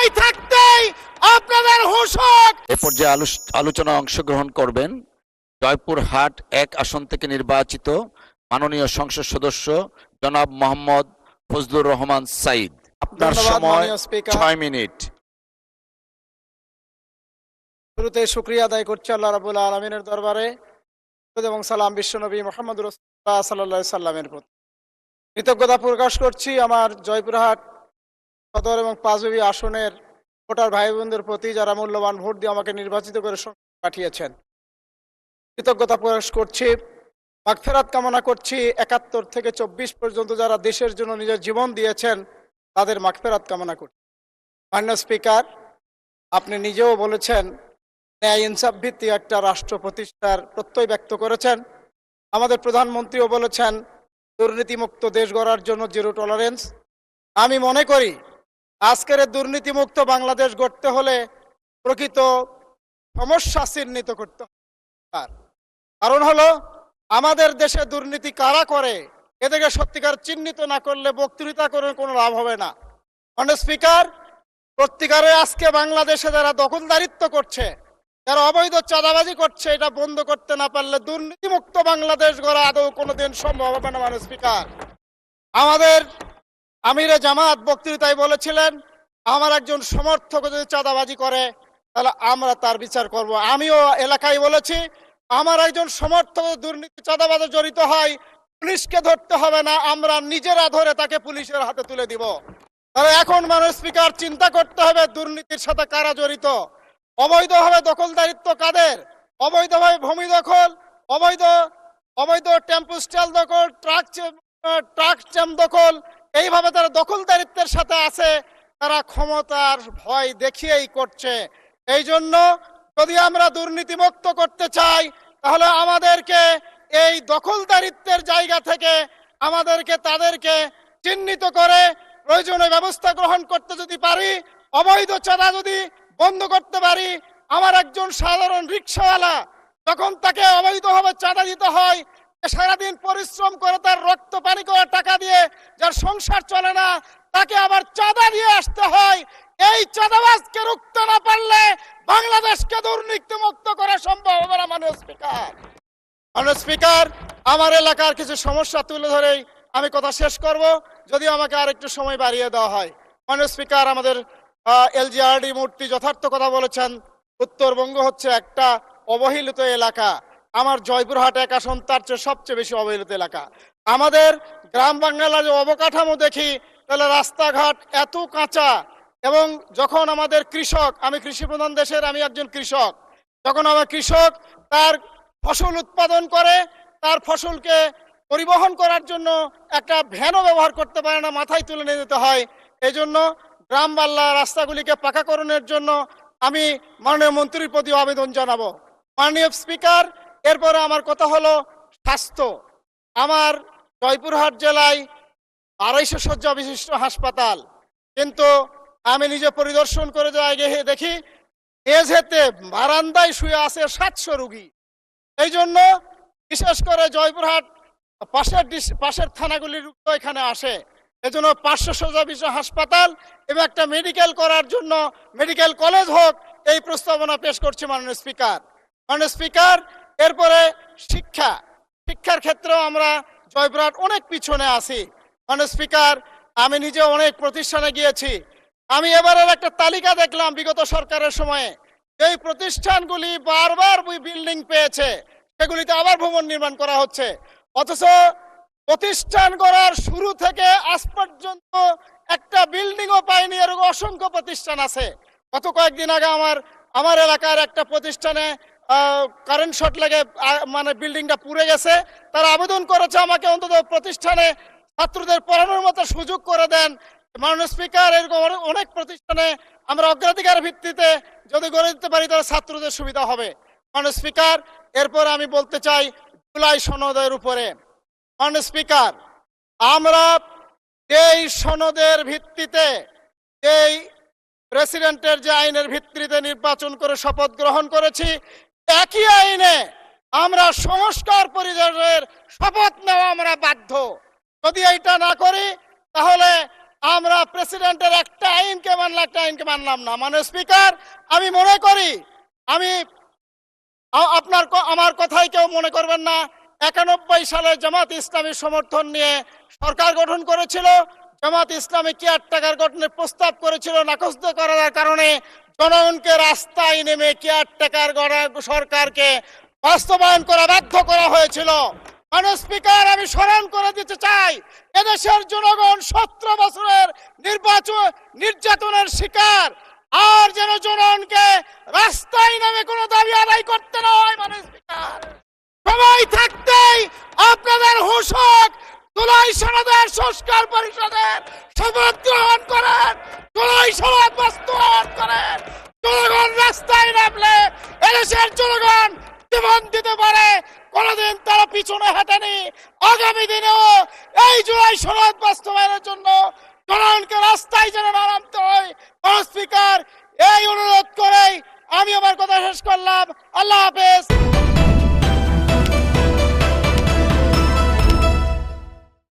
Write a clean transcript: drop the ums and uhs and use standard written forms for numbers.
সময় থাকতেই আপনাদের হুঁশক। এ পর্যায়ে আলোচনায় অংশগ্রহণ করবেন জয়পুরহাট 1 আসন থেকে নির্বাচিত মাননীয় সংসদ সদস্য জনাব মোহাম্মদ ফজলুর রহমান সাইদ। আপনার ধন্যবাদ সময় মাননীয় স্পিকার। 6 মিনিট। শুরুতে শুকরিয়া আদায় করছি আল্লাহ রাব্বুল আলামিনের দরবারে এবং সালাম বিশ্বনবী মুহাম্মদ রাসূলুল্লাহ সাল্লাল্লাহু আলাইহি সাল্লামের প্রতি কৃতজ্ঞতা প্রকাশ করছি আমার জয়পুরহাট সদর এবং পাঁচবিবি আসনের ভোটার ভাই বোনদের প্রতি যারা মূল্যবান ভোট দিয়ে আমাকে নির্বাচিত করে সংসদে পাঠিয়েছেন। কৃতজ্ঞতা প্রকাশ করছি, মাগফিরাত কামনা করছি 71 থেকে 24 পর্যন্ত যারা দেশের জন্য নিজের জীবন দিয়েছেন তাদের মাগফিরাত কামনা করছি। মাননীয় স্পিকার, আপনি নিজেও বলেছেন ন্যায় ইনসাফ ভিত্তিক একটা রাষ্ট্র প্রতিষ্ঠার প্রত্যয় ব্যক্ত করেছেন। আমাদের প্রধানমন্ত্রীও বলেছেন দুর্নীতিমুক্ত দেশ গড়ার জন্য জিরো টলারেন্স। আমি মনে করি আজকের দুর্নীতিমুক্ত বাংলাদেশ গড়তে হলে প্রকৃত সমস্যা চিহ্নিত করতে হবে। কারণ হলো আমাদের দেশে দুর্নীতি কারা করে এদেরকে সত্যিকার চিহ্নিত না করলে বক্তৃতা করে কোনো লাভ হবে না। মাননীয় স্পিকার, সত্যিকারে আজকে বাংলাদেশে যারা দখলদারিত্ব করছে, যারা অবৈধ চাঁদাবাজি করছে, এটা বন্ধ করতে না পারলে দুর্নীতিমুক্ত বাংলাদেশ গড়া আদৌ কোনোদিন সম্ভব হবে না। মাননীয় স্পিকার, আমাদের আমিরে জামাত বক্তৃতায় বলেছিলেন আমার একজন সমর্থক যদি চাঁদাবাজি করে তাহলে আমরা তার বিচার করব। আমিও এলাকায় বলেছি আমার একজন সমর্থক দুর্নীতি চাঁদাবাজে জড়িত হয়, পুলিশকে ধরতে হবে না, আমরা নিজেরা ধরে তাকে পুলিশের হাতে তুলে দিব। তাহলে এখন মাননীয় স্পিকার চিন্তা করতে হবে দুর্নীতির সাথে কারা জড়িত, অবৈধভাবে দখলদারিত্ব কাদের, অবৈধভাবে ভূমি দখল, অবৈধ টেম্পো স্ট্যান্ড দখল, ট্রাক জ্যাম দখল, এইভাবে তারা দখলদারিত্বের সাথে আছে, তারা ক্ষমতার ভয় দেখিয়েই করছে। এই জন্য যদি আমরা দুর্নীতিমুক্ত করতে চাই তাহলে আমাদেরকে এই দখলদারিত্বের জায়গা থেকে তাদেরকে চিহ্নিত করে প্রয়োজনীয় ব্যবস্থা গ্রহণ করতে যদি পারি, অবৈধ চাঁদা যদি বন্ধ করতে পারি। আমার একজন সাধারণ রিক্সাওয়ালা যখন তাকে অবৈধভাবে চাঁদা দিতে হয়, সারাদিন পরিশ্রম করে তার রক্ত পানি করে টাকা দিয়ে যার সংসার চলে না, তাকে আবার চাঁদা দিয়ে আসতে হয়। এই চাঁদাবাজকে রুখতে না পারলে বাংলাদেশকে দুর্নীতি মুক্ত করা সম্ভব হবে না। মাননীয় স্পিকার, আমার এলাকার কিছু সমস্যা তুলে ধরেই আমি কথা শেষ করব, যদি আমাকে আরেকটু সময় বাড়িয়ে দেওয়া হয়। মাননীয় স্পিকার, আমাদের এলজিআরডি মূর্তি যথার্থ কথা বলেছেন, উত্তরবঙ্গ হচ্ছে একটা অবহেলিত এলাকা। আমার জয়পুরহাট 1 আসন তার চেয়ে সবচেয়ে বেশি অবহেলিত এলাকা। আমাদের গ্রাম বাংলার যে অবকাঠামো দেখি তাহলে রাস্তাঘাট এত কাঁচা, এবং যখন আমাদের কৃষক, আমি কৃষি প্রধান দেশের, আমি একজন কৃষক, যখন আমার কৃষক তার ফসল উৎপাদন করে তার ফসলকে পরিবহন করার জন্য একটা ভ্যানও ব্যবহার করতে পারে না, মাথায় তুলে নিয়ে যেতে হয়। এই জন্য গ্রাম বাংলা রাস্তাগুলিকে পাকাকরণের জন্য আমি মাননীয় মন্ত্রীর প্রতি আবেদন জানাবো। মাননীয় স্পিকার, এরপরে আমার কথা হলো স্বাস্থ্য। আমার জয়পুরহাট জেলায় 250 শয্যা বিশিষ্ট হাসপাতাল, কিন্তু আমি নিজে পরিদর্শন করে গিয়ে দেখি মেঝেতে বারান্দায় শুয়ে আছে 700 রোগী। এই জন্য বিশেষ করে জয়পুরহাট পাশের থানাগুলির রোগী এখানে আসে। এই জন্য 500 শয্যা বিশিষ্ট হাসপাতাল এবং একটা মেডিকেল করার জন্য মেডিকেল কলেজ হোক, এই প্রস্তাবনা পেশ করছে মাননীয় স্পিকার। এরপরে শিক্ষার ক্ষেত্রেও আমরা জয়পুরহাট অনেক পিছনে আছি। মাননীয় স্পিকার, আমি নিজে অনেক প্রতিষ্ঠানে গিয়েছি। আমি এবারের একটা তালিকা দেখলাম বিগত সরকারের সময়ে, এই প্রতিষ্ঠানগুলি বারবার বিল্ডিং পেয়েছে, সেগুলিতে আবার ভবন নির্মাণ করা হচ্ছে, অথচ প্রতিষ্ঠান গড়ার শুরু থেকে আজ পর্যন্ত একটা বিল্ডিংও পায়নি। এরকম অসংখ্য প্রতিষ্ঠান আছে। গত কয়েকদিন আগে আমার এলাকার একটা প্রতিষ্ঠানে কারেন্ট শর্ট লেগে মানে বিল্ডিংটা পুড়ে গেছে। তারা আবেদন করেছে আমাকে অন্তত প্রতিষ্ঠানে ছাত্রদের পড়ানোর মতো সুযোগ করে দেন। মাননীয় স্পিকার, এরকম অনেক প্রতিষ্ঠানে আমরা অগ্রাধিকার ভিত্তিতে যদি গড়ে দিতে পারি তাহলে ছাত্রদের সুবিধা হবে। মাননীয় স্পিকার, এরপর আমি বলতে চাই জুলাই সনদের উপরে। মাননীয় স্পিকার, আমরা এই সনদের ভিত্তিতে, এই প্রেসিডেন্টের যে আইনের ভিত্তিতে নির্বাচন করে শপথ গ্রহণ করেছি, একই আইনে আমরা সংস্কার পরিষদের শপথ নেওয়া আমরা বাধ্য। যদি এইটা না করি তাহলে আমরা প্রেসিডেন্টের একটা আইনকে মানলাম না। মানে স্পিকার, আমি মনে করি, আমি আমার কথাই কেউ মনে করবেন না, 91 সালে জামাত ইসলামী সমর্থন নিয়ে সরকার গঠন করেছিল। জামাত ইসলামী কেয়ারটেকার গঠনের প্রস্তাব করেছিল, নাকচ করার কারণে জনগণকে রাস্তায় নেমে কেয়ারটেকার সরকারকে বাস্তবায়ন করা বাধ্য করা হয়েছিল। মানে স্পিকার, আমি স্মরণ করে দিতে চাই, এদেশের জনগণ 17 বছরের নির্যাতনের শিকার। আর যেন জনগণকে রাস্তায় নামে কোনো দাবি আদায় করতে না হয়। মানে স্পিকার, সময় থাকতেই আপনাদের হুঁশ হোক, জুলাই সনদের সংস্কার পরিষদের শপথ গ্রহণ করেন, জুলাই সনদ বাস্তবায়ন করেন। জনগণ রাস্তায় নামলে এদেশের জনগণ জীবন দিতে পারে, কোনদিন তারা পিছনে হাঁটেনি। আগামী দিনেও এই জুলাই সনদ বাস্তবায়নের জন্য জনগণকে রাস্তায় যেন নামতে হয়। স্পিকার, এই অনুরোধ করেই আমি আমার কথা শেষ করলাম। আল্লাহ হাফেজ।